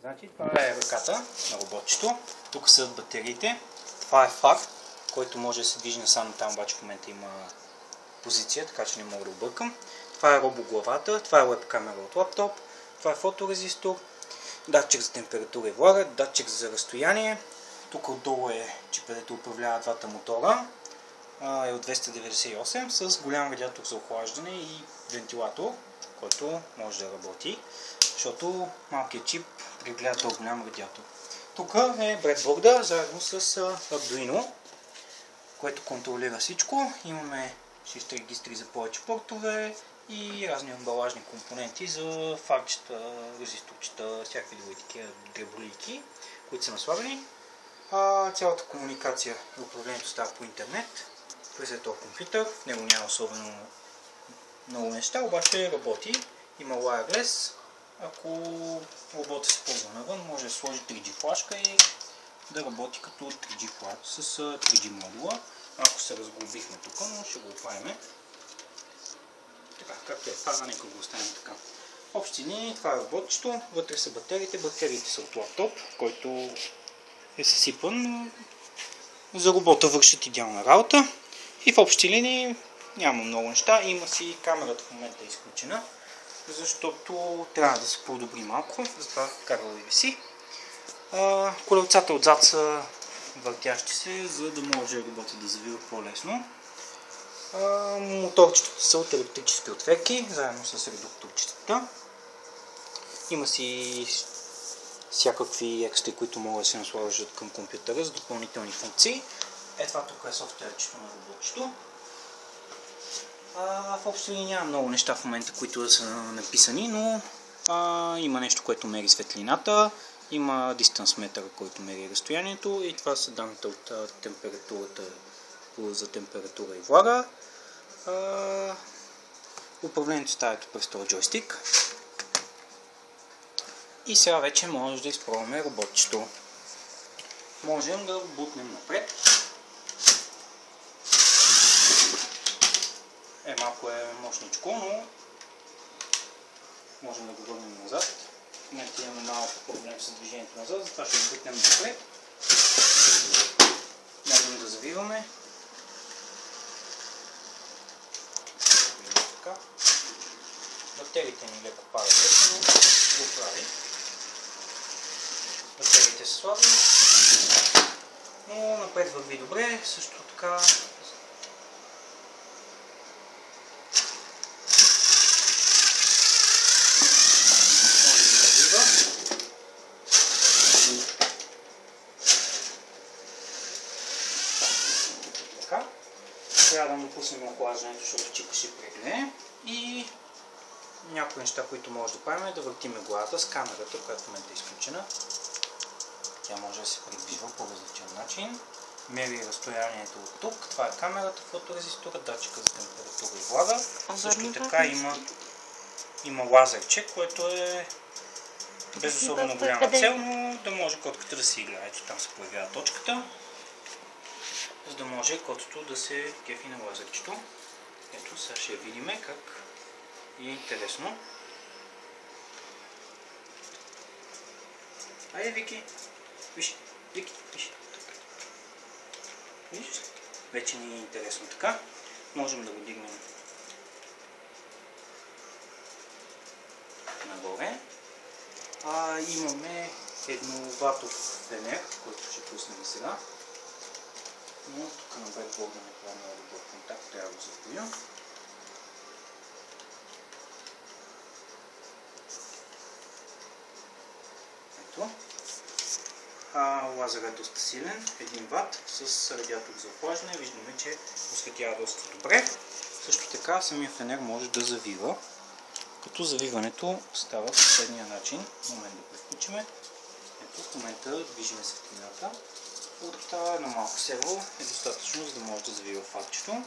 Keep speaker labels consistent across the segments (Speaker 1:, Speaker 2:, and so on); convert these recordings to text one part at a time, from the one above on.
Speaker 1: Значи това е ръката на роботчето. Тук са батериите. Това е фар, който може да се движи насам там, обаче в момента има позиция, така че не мога да объркам. Това е робоглавата, това е веб-камера от лаптоп, това е фоторезистор, датчик за температура и влага, датчик за разстояние. Тук отдолу е чипа, където управлява двата мотора. Е от 298 с голям радиатор за охлаждане и вентилатор, който може да работи, защото малкият чип прегледа този голям радиатор. Тук е бредборда заедно с Arduino, което контролира всичко. Имаме 6 регистри за повече портове и разни амбалажни компоненти за фарчета, резисторчета, всякакви други такива дреболийки, които са наслагани. Цялата комуникация и управлението става по интернет през този компютър. В него няма особено много неща, обаче работи. Има wireless. Ако роботът се ползва навън, може да сложи 3G флашка и да работи като 3G флаш с 3G модула. Малко се разглобихме тук, но ще го оправим. Така, както е това, нека го оставим така. Общи линии, това е роботчето, вътре са батериите. Батериите са от лаптоп, който е съсипан, но за робота вършат идеална работа. И в общи линии няма много неща. Има си камерата в момента е изключена, защото трябва да се подобри малко, затова карала и виси. Колелцата отзад са въртящи се, за да може роботът да завива по-лесно. Моторчетата са от електрически отверки, заедно с редукторчетата. Има си всякакви екстри, които могат да се насложат към компютъра с допълнителни функции. Това тук е софтуерчето на роботчето. В общи линии няма много неща в момента, които да са написани, но има нещо, което мери светлината, има дистансметър, който мери разстоянието и това са данните от температурата за температура и влага. Управлението става през този джойстик. И сега вече може да изпробваме роботчето. Можем да бутнем напред. Малко е мощничко, но можем да го върнем назад. В момента имаме малко проблем с движението назад, затова ще го бутнем напред. Можем да завиваме. Така. Батериите ни леко падат, но го прави. Батериите са слаби, но напред върви добре. Също така трябва да му пуснем охлаждането, защото чипа ще прегне. И някои неща, които може да правим, е да въртиме главата с камерата, която в момента е изключена. Тя може да се придвижва по различен начин. Мери разстоянието от тук. Това е камерата, фоторезистора, датчика за температура и влага. Също така има лазерче, което е без особено голяма цел, но да може котката да се играе. Ето там се появява точката, за да може котото да се кефи на лазерчето. Ето, сега ще видим как е интересно. Айде, Вики! Виж, Вики, виж. Виж? Вече ни е интересно така. Можем да го дигнем нагоре. Имаме едноватов фенер, който ще пуснем сега. Но тук на бредборда не прави много добър контакт, трябва да го запоя. Ето. Лазерът е доста силен, 1 ват с радиатор за охлаждане. Виждаме, че осветява доста добре. Също така самия фенер може да завива, като завиването става по следния начин. Момент да прескочим. Ето, в момента движиме светлината. От едно малко серво е достатъчно, за да може да завива фарчето.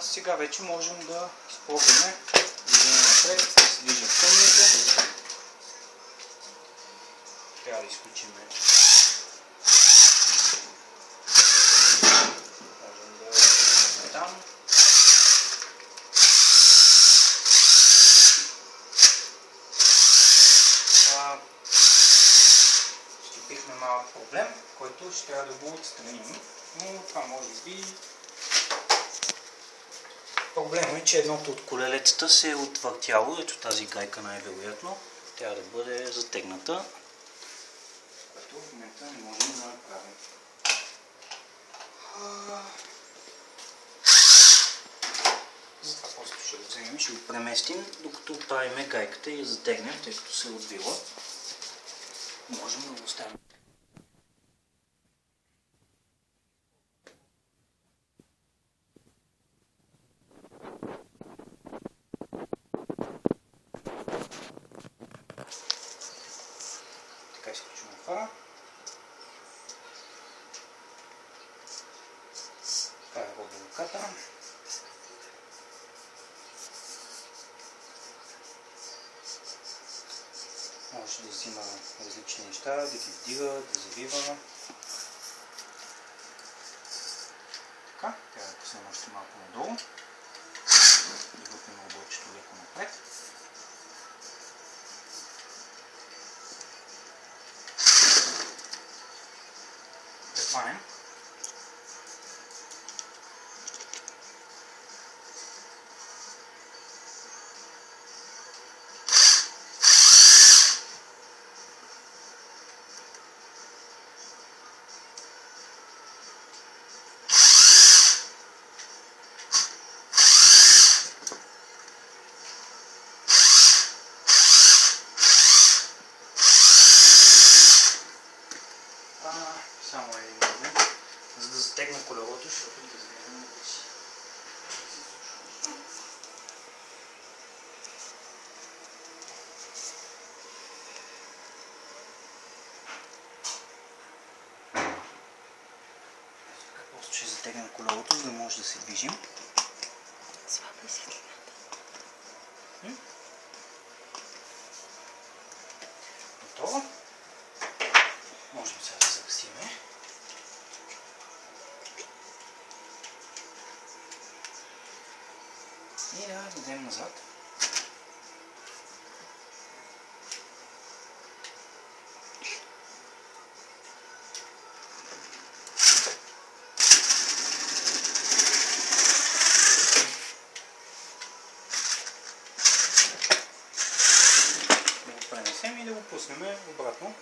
Speaker 1: Сега вече можем да изпробваме движение напред, да се движим в тъмното. Трябва да изключим. Можем да изключим там. проблем, който ще трябва да го отстраним. Но това може би... Проблемът е, че едното от колелецата се е отвъртяло. Ето тази гайка най-вероятно трябва да бъде затегната, което в момента не можем да направим. Затова просто ще го вземем и ще го преместим, докато правим гайката и я затегнем, тъй като се е отвила. Можем да го оставим. Така изключваме фара. Това е роболоката. Може да взима различни неща, да ги вдига, да завива. Така, трябва да пуснем още малко надолу. Да глъпим обочето леко напред. Да хванем. Само един момент, за да затегна колелото, защото да заведем да си. Просто ще затегнем колелото, за да може да се движим.
Speaker 2: Слаба светлината.
Speaker 1: Готово. Можем сега да загасиме. И да дадем назад. Да го пренесем и да го пуснем обратно.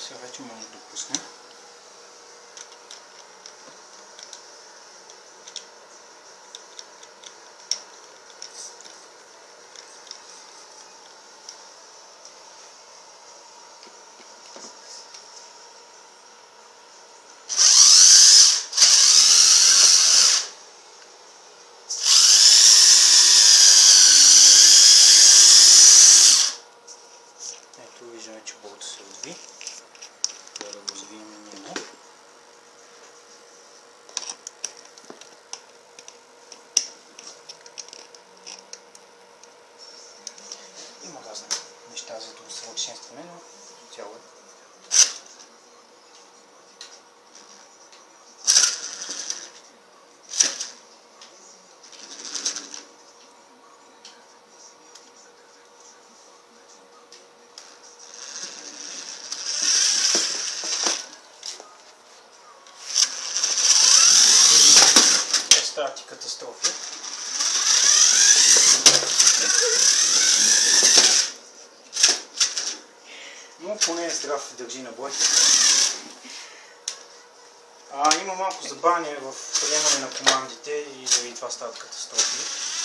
Speaker 1: Сега вече може да пуснем. Ето виждаме, че болта се отви. Трябва да го завием него. Има разни неща за да усъвършенстваме, но цяло е. Стават и катастрофи. Но поне е здрав и държи на бой. Има малко забавяне в приемане на командите и заради това стават катастрофи.